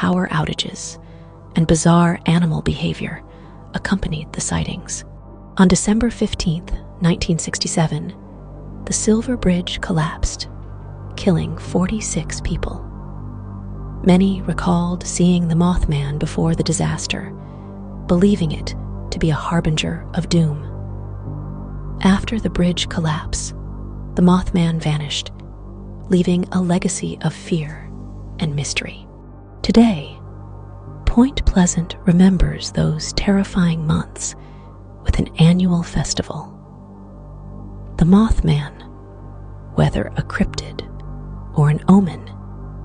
Power outages and bizarre animal behavior accompanied the sightings. On December 15, 1967, the Silver Bridge collapsed, killing 46 people. Many recalled seeing the Mothman before the disaster, believing it to be a harbinger of doom. After the bridge collapse, the Mothman vanished, leaving a legacy of fear and mystery. Today, Point Pleasant remembers those terrifying months with an annual festival. The Mothman, whether a cryptid or an omen,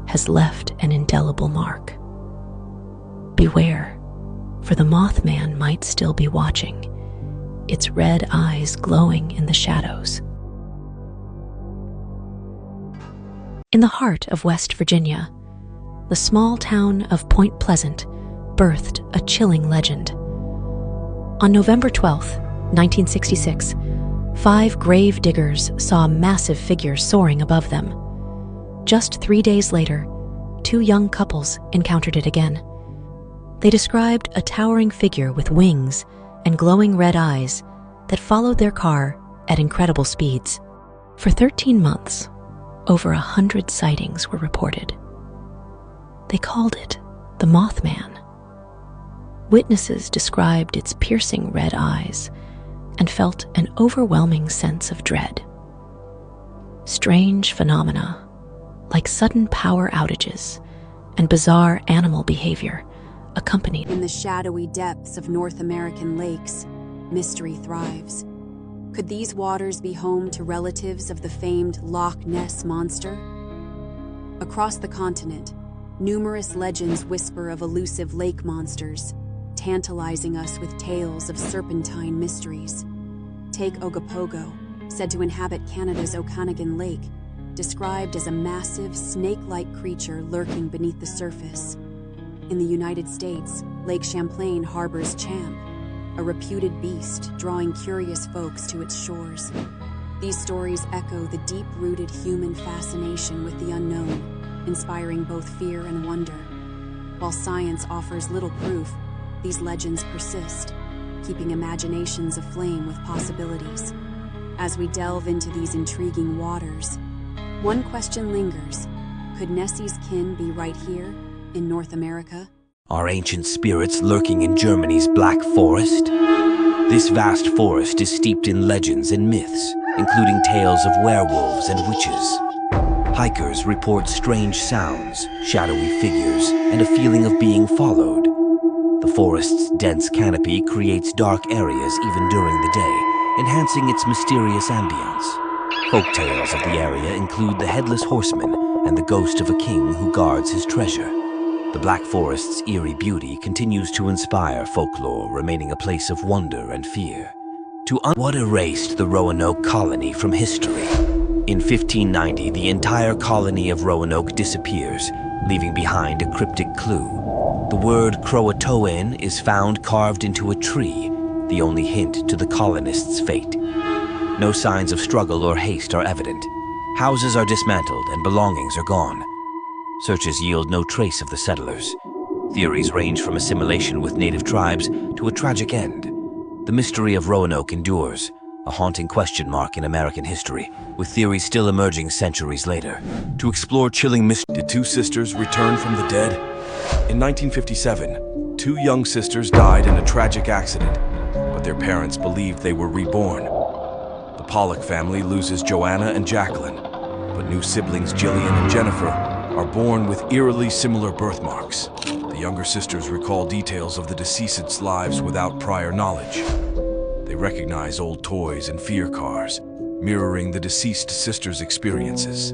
has left an indelible mark. Beware, for the Mothman might still be watching, its red eyes glowing in the shadows. In the heart of West Virginia, the small town of Point Pleasant birthed a chilling legend. On November 12, 1966, 5 grave diggers saw a massive figure soaring above them. Just 3 days later, 2 young couples encountered it again. They described a towering figure with wings and glowing red eyes that followed their car at incredible speeds. For 13 months, over 100 sightings were reported. They called it the Mothman. Witnesses described its piercing red eyes and felt an overwhelming sense of dread. Strange phenomena, like sudden power outages and bizarre animal behavior, accompanied. In the shadowy depths of North American lakes, mystery thrives. Could these waters be home to relatives of the famed Loch Ness monster? Across the continent, numerous legends whisper of elusive lake monsters, tantalizing us with tales of serpentine mysteries. Take Ogopogo, said to inhabit Canada's Okanagan Lake, described as a massive, snake-like creature lurking beneath the surface. In the United States, Lake Champlain harbors Champ, a reputed beast drawing curious folks to its shores. These stories echo the deep-rooted human fascination with the unknown, inspiring both fear and wonder. While science offers little proof, these legends persist, keeping imaginations aflame with possibilities. As we delve into these intriguing waters, one question lingers: could Nessie's kin be right here in North America? Are ancient spirits lurking in Germany's Black Forest? This vast forest is steeped in legends and myths, including tales of werewolves and witches. Hikers report strange sounds, shadowy figures, and a feeling of being followed. The forest's dense canopy creates dark areas even during the day, enhancing its mysterious ambience. Folk tales of the area include the Headless Horseman and the ghost of a king who guards his treasure. The Black Forest's eerie beauty continues to inspire folklore, remaining a place of wonder and fear. What erased the Roanoke colony from history? In 1590, the entire colony of Roanoke disappears, leaving behind a cryptic clue. The word Croatoan is found carved into a tree, the only hint to the colonists' fate. No signs of struggle or haste are evident. Houses are dismantled and belongings are gone. Searches yield no trace of the settlers. Theories range from assimilation with native tribes to a tragic end. The mystery of Roanoke endures, a haunting question mark in American history, with theories still emerging centuries later. To explore chilling mystery, did 2 sisters return from the dead? In 1957, 2 young sisters died in a tragic accident, but their parents believed they were reborn. The Pollock family loses Joanna and Jacqueline, but new siblings Jillian and Jennifer are born with eerily similar birthmarks. The younger sisters recall details of the deceased's lives without prior knowledge. They recognize old toys and fear cars, mirroring the deceased sister's experiences.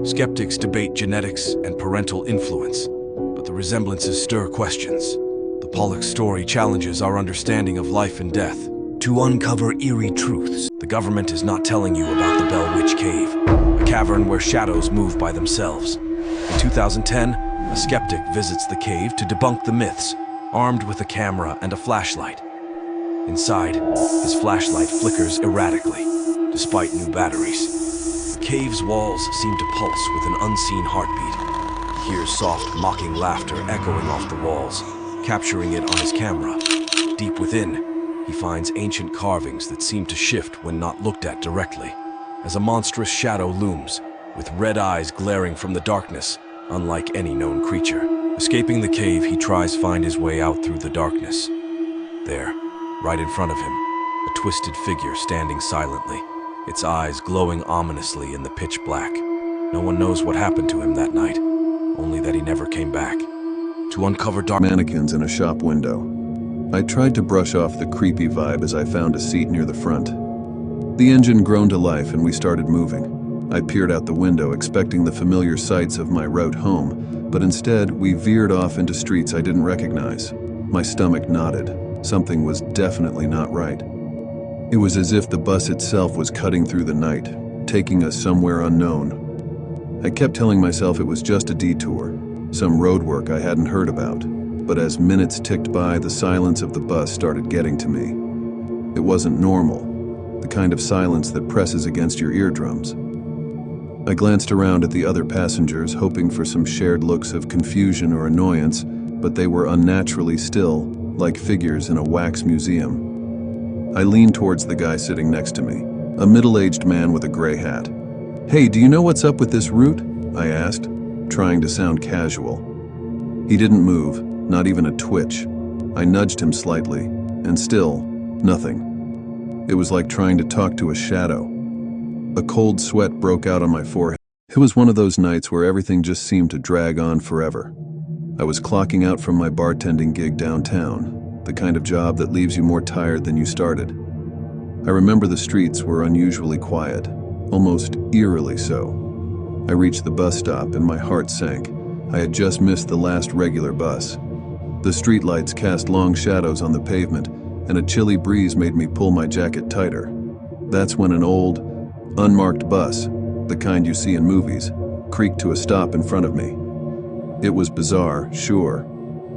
Skeptics debate genetics and parental influence, but the resemblances stir questions. The Pollock story challenges our understanding of life and death. To uncover eerie truths, the government is not telling you about the Bell Witch Cave, a cavern where shadows move by themselves. In 2010, a skeptic visits the cave to debunk the myths, armed with a camera and a flashlight. Inside, his flashlight flickers erratically, despite new batteries. The cave's walls seem to pulse with an unseen heartbeat. hears soft, mocking laughter echoing off the walls, capturing it on his camera. Deep within, he finds ancient carvings that seem to shift when not looked at directly, as a monstrous shadow looms, with red eyes glaring from the darkness, unlike any known creature. Escaping the cave, he tries to find his way out through the darkness. There, right in front of him, a twisted figure standing silently, its eyes glowing ominously in the pitch black. No one knows what happened to him that night, only that he never came back. To uncover dark mannequins in a shop window. I tried to brush off the creepy vibe as I found a seat near the front. The engine groaned to life and we started moving. I peered out the window, expecting the familiar sights of my route home, but instead we veered off into streets I didn't recognize. My stomach knotted. Something was definitely not right. It was as if the bus itself was cutting through the night, taking us somewhere unknown. I kept telling myself it was just a detour, some road work I hadn't heard about. But as minutes ticked by, the silence of the bus started getting to me. It wasn't normal, the kind of silence that presses against your eardrums. I glanced around at the other passengers, hoping for some shared looks of confusion or annoyance, but they were unnaturally still, like figures in a wax museum. I leaned towards the guy sitting next to me, a middle-aged man with a gray hat. "Hey, do you know what's up with this route?" I asked, trying to sound casual. He didn't move, not even a twitch. I nudged him slightly, and still, nothing. It was like trying to talk to a shadow. A cold sweat broke out on my forehead. It was one of those nights where everything just seemed to drag on forever. I was clocking out from my bartending gig downtown, the kind of job that leaves you more tired than you started. I remember the streets were unusually quiet, almost eerily so. I reached the bus stop and my heart sank. I had just missed the last regular bus. The streetlights cast long shadows on the pavement, and a chilly breeze made me pull my jacket tighter. That's when an old, unmarked bus, the kind you see in movies, creaked to a stop in front of me. It was bizarre, sure,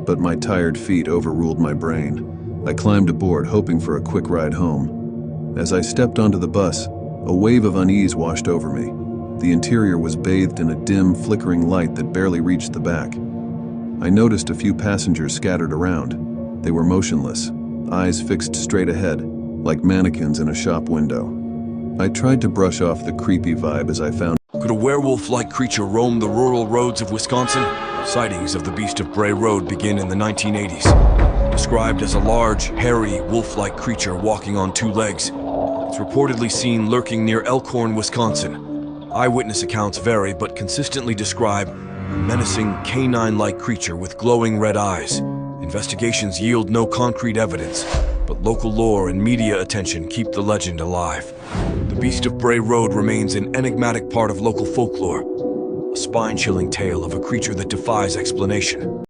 but my tired feet overruled my brain. I climbed aboard, hoping for a quick ride home. As I stepped onto the bus, a wave of unease washed over me. The interior was bathed in a dim, flickering light that barely reached the back. I noticed a few passengers scattered around. They were motionless, eyes fixed straight ahead, like mannequins in a shop window. I tried to brush off the creepy vibe as I found. Could a werewolf-like creature roam the rural roads of Wisconsin? Sightings of the Beast of Bray Road begin in the 1980s. Described as a large, hairy, wolf-like creature walking on two legs, it's reportedly seen lurking near Elkhorn, Wisconsin. Eyewitness accounts vary, but consistently describe a menacing, canine-like creature with glowing red eyes. Investigations yield no concrete evidence, but local lore and media attention keep the legend alive. The Beast of Bray Road remains an enigmatic part of local folklore, a spine-chilling tale of a creature that defies explanation.